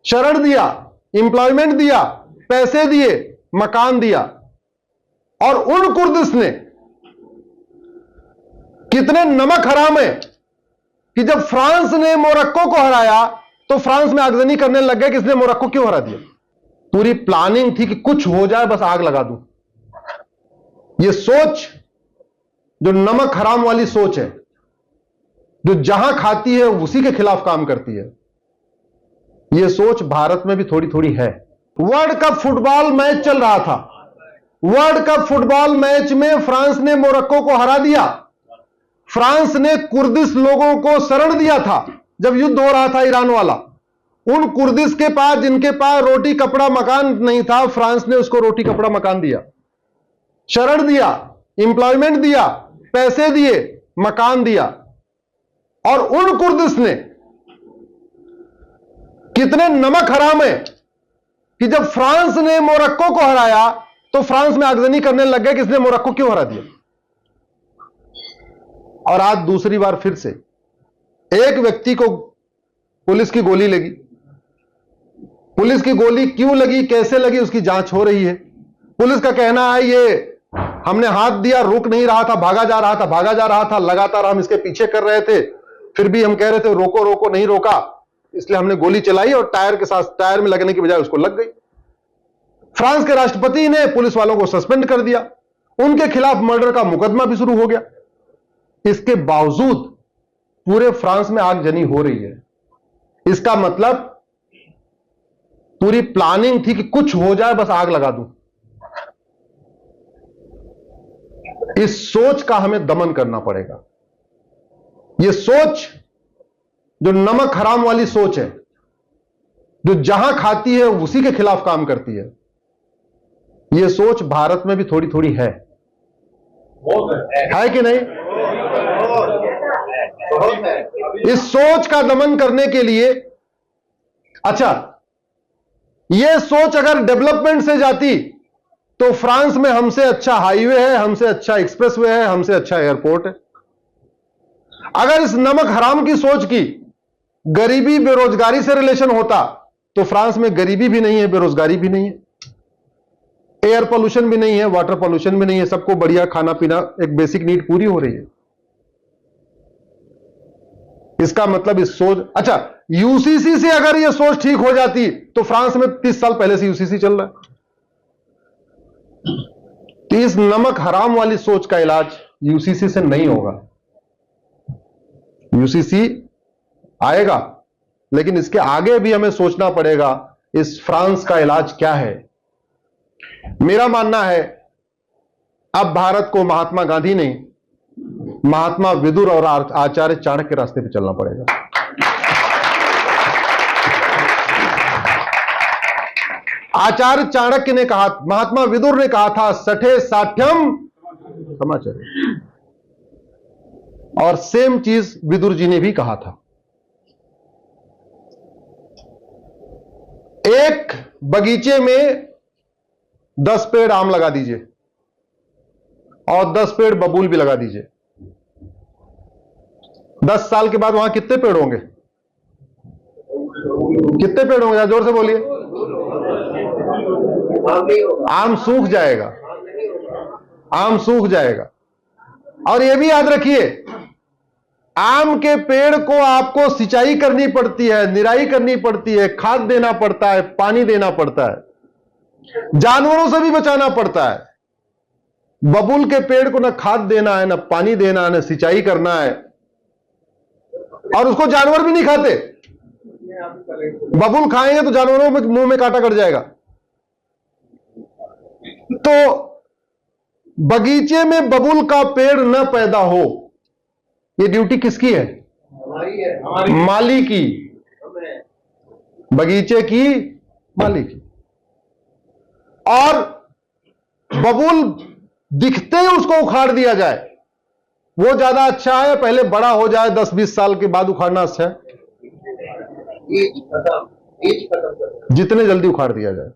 शरण दिया, एम्प्लॉयमेंट दिया, पैसे दिए, मकान दिया। और उन कुर्दिश ने कितने नमक हराम है कि जब फ्रांस ने मोरक्को को हराया तो फ्रांस में आगजनी करने लग गए कि इसने मोरक्को क्यों हरा दिया। पूरी प्लानिंग थी कि कुछ हो जाए बस आग लगा दूं। यह सोच जो नमक हराम वाली सोच है, जो जहां खाती है उसी के खिलाफ काम करती है, यह सोच भारत में भी थोड़ी थोड़ी है। वर्ल्ड कप फुटबॉल मैच चल रहा था। वर्ल्ड कप फुटबॉल मैच में फ्रांस ने मोरक्को को हरा दिया। फ्रांस ने कुर्दिश लोगों को शरण दिया था जब युद्ध हो रहा था ईरान वाला। उन कुर्दिश के पास, जिनके पास रोटी कपड़ा मकान नहीं था, फ्रांस ने उसको रोटी कपड़ा मकान दिया, शरण दिया, एम्प्लॉयमेंट दिया, पैसे दिए, मकान दिया। और उन कुर्दिश ने कितने नमक हराम है कि जब फ्रांस ने मोरक्को को हराया तो फ्रांस में आगजनी करने लग गए कि इसने मोरक्को क्यों हरा दिया। और आज दूसरी बार फिर से एक व्यक्ति को पुलिस की गोली लगी। पुलिस की गोली क्यों लगी, कैसे लगी, उसकी जांच हो रही है। पुलिस का कहना है ये हमने हाथ दिया, रुक नहीं रहा था, भागा जा रहा था, लगातार हम इसके पीछे कर रहे थे, फिर भी हम कह रहे थे रोको रोको, नहीं रोका, इसलिए हमने गोली चलाई और टायर के साथ, टायर में लगने की बजाय उसको लग गई। फ्रांस के राष्ट्रपति ने पुलिस वालों को सस्पेंड कर दिया, उनके खिलाफ मर्डर का मुकदमा भी शुरू हो गया। इसके बावजूद पूरे फ्रांस में आगजनी हो रही है। इसका मतलब पूरी प्लानिंग थी कि कुछ हो जाए बस आग लगा दूं। इस सोच का हमें दमन करना पड़ेगा। यह सोच जो नमक हराम वाली सोच है, जो जहां खाती है उसी के खिलाफ काम करती है, यह सोच भारत में भी थोड़ी थोड़ी है कि नहीं? इस सोच का दमन करने के लिए, अच्छा, यह सोच अगर डेवलपमेंट से जाती तो फ्रांस में हमसे अच्छा हाईवे है, हमसे अच्छा एक्सप्रेसवे है, हमसे अच्छा एयरपोर्ट है। अगर इस नमक हराम की सोच की गरीबी बेरोजगारी से रिलेशन होता तो फ्रांस में गरीबी भी नहीं है, बेरोजगारी भी नहीं है, एयर पोल्यूशन भी नहीं है, वाटर पोल्यूशन भी नहीं है, सबको बढ़िया खाना पीना, एक बेसिक नीड पूरी हो रही है। इसका मतलब इस सोच, अच्छा, यूसीसी से अगर यह सोच ठीक हो जाती तो फ्रांस में 30 साल पहले से यूसीसी चल रहा है। तो इस नमक हराम वाली सोच का इलाज यूसीसी से नहीं होगा। यूसीसी आएगा, लेकिन इसके आगे भी हमें सोचना पड़ेगा इस फ्रांस का इलाज क्या है। मेरा मानना है अब भारत को महात्मा गांधी नहीं, महात्मा विदुर और आचार्य चाणक्य के रास्ते पे चलना पड़ेगा। आचार्य चाणक्य ने कहा, महात्मा विदुर ने कहा था, सठे साठ्यम समाचार्य, और सेम चीज विदुर जी ने भी कहा था। एक बगीचे में 10 पेड़ आम लगा दीजिए और 10 पेड़ बबूल भी लगा दीजिए। 10 साल के बाद वहां कितने पेड़ होंगे? कितने पेड़ होंगे? जोर से बोलिए। आम सूख जाएगा, आम सूख जाएगा। और यह भी याद रखिए, आम के पेड़ को आपको सिंचाई करनी पड़ती है, निराई करनी पड़ती है, खाद देना पड़ता है, पानी देना पड़ता है, जानवरों से भी बचाना पड़ता है। बबूल के पेड़ को ना खाद देना है, ना पानी देना है, ना सिंचाई करना है, और उसको जानवर भी नहीं खाते। बबूल खाएंगे तो जानवरों में मुंह में कांटा कट जाएगा। तो बगीचे में बबूल का पेड़ न पैदा हो, यह ड्यूटी किसकी है? माली की, बगीचे की, माली की। और बबूल दिखते ही उसको उखाड़ दिया जाए, वो ज्यादा अच्छा है, पहले बड़ा हो जाए, 10-20 साल के बाद उखाड़ना अच्छा है? जितने जल्दी उखाड़ दिया जाए।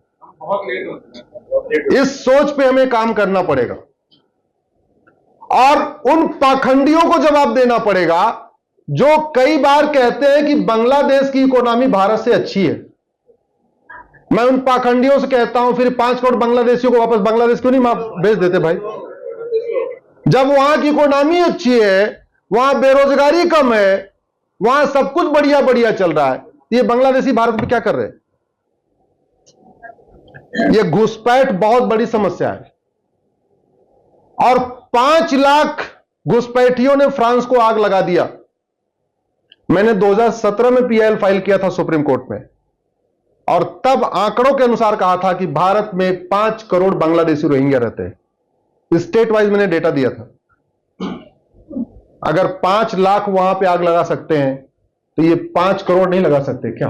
इस सोच पे हमें काम करना पड़ेगा और उन पाखंडियों को जवाब देना पड़ेगा जो कई बार कहते हैं कि बांग्लादेश की इकोनॉमी भारत से अच्छी है। मैं उन पाखंडियों से कहता हूं, फिर 5 करोड़ बांग्लादेशियों को वापस बांग्लादेश क्यों नहीं भेज देते भाई? जब वहां की इकोनॉमी अच्छी है, वहां बेरोजगारी कम है, वहां सब कुछ बढ़िया बढ़िया चल रहा है, ये बांग्लादेशी भारत में क्या कर रहे हैं? ये घुसपैठ बहुत बड़ी समस्या है। और 5 लाख घुसपैठियों ने फ्रांस को आग लगा दिया। मैंने 2017 में पीआईएल फाइल किया था सुप्रीम कोर्ट में, और तब आंकड़ों के अनुसार कहा था कि भारत में 5 करोड़ बांग्लादेशी रोहिंग्या रहते हैं। स्टेट वाइज मैंने डेटा दिया था। अगर 5 लाख वहां पे आग लगा सकते हैं, तो ये 5 करोड़ नहीं लगा सकते क्या?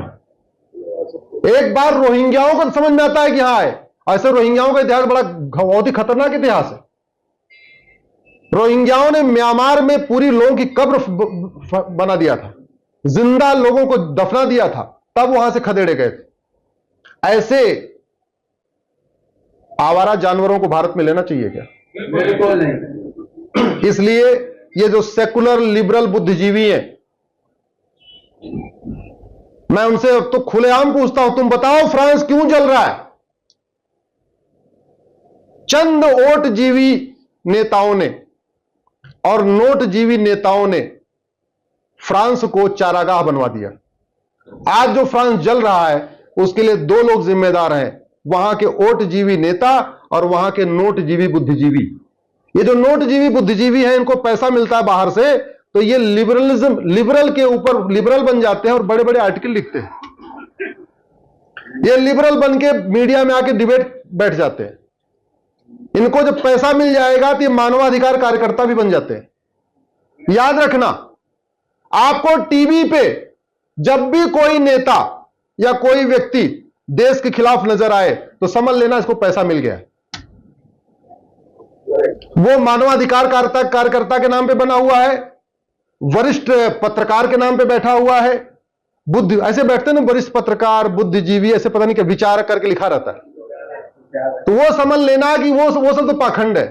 एक बार रोहिंग्याओं को समझ में आता है कि हाँ है, ऐसे रोहिंग्याओं का इतिहास बड़ा बहुत ही खतरनाक इतिहास है। रोहिंग्याओं ने म्यांमार में पूरी लोगों की कब्र बना दिया था, जिंदा लोगों को दफना दिया था, तब वहां से खदेड़े गए थे। ऐसे आवारा जानवरों को भारत में लेना चाहिए क्या? बिल्कुल नहीं। इसलिए ये जो सेकुलर लिबरल बुद्धिजीवी हैं, मैं उनसे तो खुलेआम पूछता हूं, तुम बताओ फ्रांस क्यों जल रहा है? चंद ओटजीवी नेताओं ने और नोटजीवी नेताओं ने फ्रांस को चारागाह बनवा दिया। आज जो फ्रांस जल रहा है, उसके लिए 2 लोग जिम्मेदार हैं, वहां के ओटजीवी नेता और वहां के नोटजीवी बुद्धिजीवी। ये जो नोटजीवी बुद्धिजीवी हैं, इनको पैसा मिलता है बाहर से, तो ये लिबरल के ऊपर लिबरल बन जाते हैं और बड़े बड़े आर्टिकल लिखते हैं। ये लिबरल बन के मीडिया में आके डिबेट बैठ जाते हैं। इनको जब पैसा मिल जाएगा तो ये मानवाधिकार कार्यकर्ता भी बन जाते हैं। याद रखना, आपको टीवी पे जब भी कोई नेता या कोई व्यक्ति देश के खिलाफ नजर आए, तो समझ लेना इसको पैसा मिल गया। वो मानवाधिकार कार्यकर्ता के नाम पे बना हुआ है, वरिष्ठ पत्रकार के नाम पे बैठा हुआ है, बुद्धि ऐसे बैठते ना, वरिष्ठ पत्रकार, बुद्धिजीवी, ऐसे पता नहीं क्या विचारक करके लिखा रहता है। तो वो समझ लेना कि वो सब तो पाखंड है।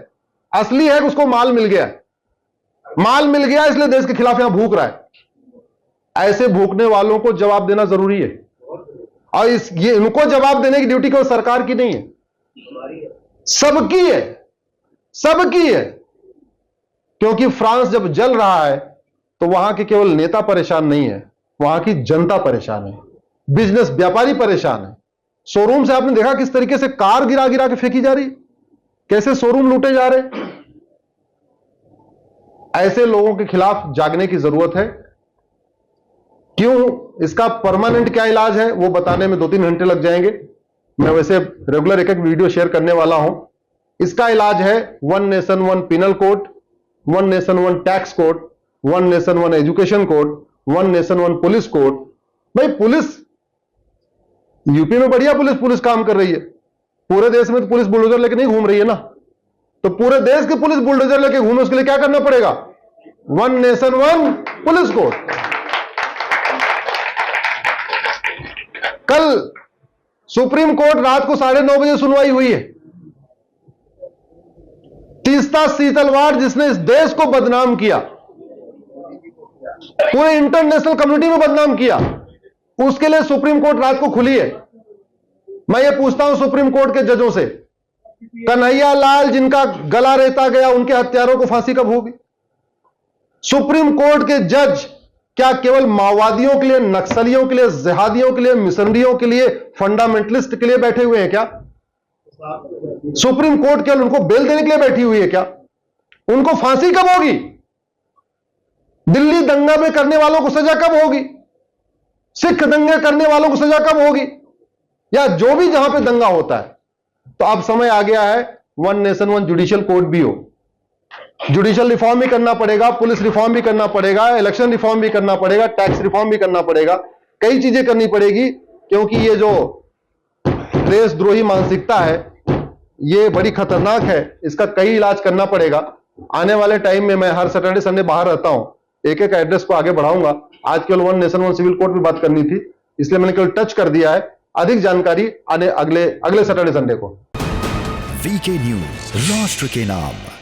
असली है कि उसको माल मिल गया, माल मिल गया, इसलिए देश के खिलाफ यहां भूख रहा है। ऐसे भूखने वालों को जवाब देना जरूरी है, और ये इनको जवाब देने की ड्यूटी केवल सरकार की नहीं है, सबकी है, सबकी है। क्योंकि फ्रांस जब जल रहा है, तो वहां के केवल नेता परेशान नहीं है, वहां की जनता परेशान है, बिजनेस व्यापारी परेशान है। शोरूम से आपने देखा किस तरीके से कार गिरा गिरा के फेंकी जा रही, कैसे शोरूम लूटे जा रहे। ऐसे लोगों के खिलाफ जागने की जरूरत है। क्यों, इसका परमानेंट क्या इलाज है वो बताने में 2-3 घंटे लग जाएंगे। मैं वैसे रेगुलर एक वीडियो शेयर करने वाला हूं। इसका इलाज है 1 nation 1 penal code, 1 nation 1 tax code, 1 nation 1 education code, 1 nation 1 police code. भाई पुलिस यूपी में बढ़िया पुलिस काम कर रही है, पूरे देश में तो पुलिस बुलडोजर लेके नहीं घूम रही है ना। तो पूरे देश की पुलिस बुलडोजर लेके घूमे, उसके लिए क्या करना पड़ेगा? 1 नेशन 1 पुलिस कोड। कल सुप्रीम कोर्ट रात को 9:30 बजे सुनवाई हुई है। तीस्ता सीतलवाड़ जिसने इस देश को बदनाम किया, पूरे इंटरनेशनल कम्युनिटी में बदनाम किया, उसके लिए सुप्रीम कोर्ट रात को खुली है। मैं ये पूछता हूं सुप्रीम कोर्ट के जजों से, कन्हैया लाल जिनका गला रेता गया, उनके हत्यारों को फांसी कब होगी? सुप्रीम कोर्ट के जज क्या केवल माओवादियों के लिए, नक्सलियों के लिए, जिहादियों के लिए, मिशनरियों के लिए, फंडामेंटलिस्ट के लिए बैठे हुए हैं क्या? सुप्रीम कोर्ट केवल उनको बेल देने के लिए बैठी हुई है क्या? उनको फांसी कब होगी? दिल्ली दंगा में करने वालों को सजा कब होगी? सिख दंगे करने वालों को सजा कब होगी? या जो भी जहां पे दंगा होता है। तो अब समय आ गया है 1 नेशन 1 जुडिशियल कोड भी हो। जुडिशियल रिफॉर्म भी करना पड़ेगा, पुलिस रिफॉर्म भी करना पड़ेगा, इलेक्शन रिफॉर्म भी करना पड़ेगा, टैक्स रिफॉर्म भी करना पड़ेगा, कई चीजें करनी पड़ेगी। क्योंकि ये जो देशद्रोही मानसिकता है, ये बड़ी खतरनाक है, इसका कई इलाज करना पड़ेगा। आने वाले टाइम में मैं हर सैटरडे संडे बाहर रहता हूं, एक एक एड्रेस को आगे बढ़ाऊंगा। आज केवल 1 नेशन 1 सिविल कोड में बात करनी थी, इसलिए मैंने केवल टच कर दिया है। अधिक जानकारी आने अगले सैटरडे संडे को। वीके न्यूज, राष्ट्र के नाम।